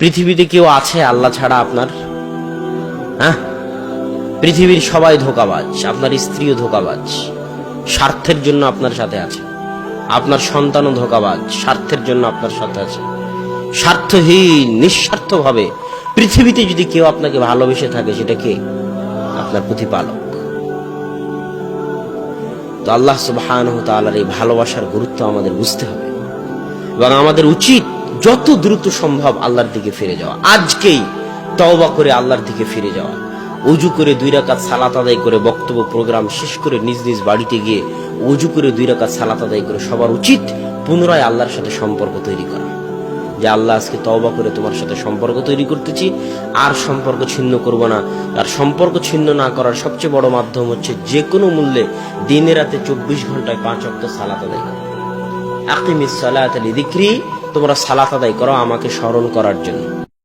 পৃথিবীতে কেউ আছে আল্লাহ ছাড়া আপনার? হ্যাঁ, পৃথিবীর সবাই ধোঁকাবাজ, আপনার স্ত্রীও ধোঁকাবাজ, স্বার্থের জন্য আপনার সাথে আছে। আপনার সন্তানও ধোঁকাবাজ, স্বার্থের জন্য আপনার সাথে আছে। স্বার্থহীন, নিঃস্বার্থভাবে পৃথিবীতে যদি কেউ আপনাকে ভালোবেসে থাকে, সেটা কে? আপনার প্রতিপালক। তো আল্লাহ সুবহানাহু ওয়া তাআলার এই ভালোবাসার গুরুত্ব আমাদের বুঝতে হবে এবং আমাদের উচিত যত দ্রুত সম্ভব আল্লাহর দিকে ফিরে যাওয়া। আজকেই তওবা করে আল্লাহর দিকে ফিরে যাওয়া, ওযু করে 2 রাকাত সালাত আদায় করে, বক্তব্য প্রোগ্রাম শেষ করে নিজ নিজ বাড়িতে গিয়ে ওযু করে 2 রাকাত সালাত আদায় করে সবার উচিত পুনরায় আল্লাহর সাথে সম্পর্ক তৈরি করা। যে আল্লাহ, আজকে তওবা করে তোমার সাথে সম্পর্ক তৈরি করতেছি, আর সম্পর্ক ছিন্ন করব না। আর সম্পর্ক ছিন্ন না করার সবচেয়ে বড় মাধ্যম হচ্ছে যে কোনো মূল্যে দিনে রাতে 24 ঘন্টায় 5 ওয়াক্ত সালাত আদায় করা। আকিমিস সালাতা লিযিকরি, তোমরা সালাত আদায় করো আমাকে স্মরণ করার জন্য।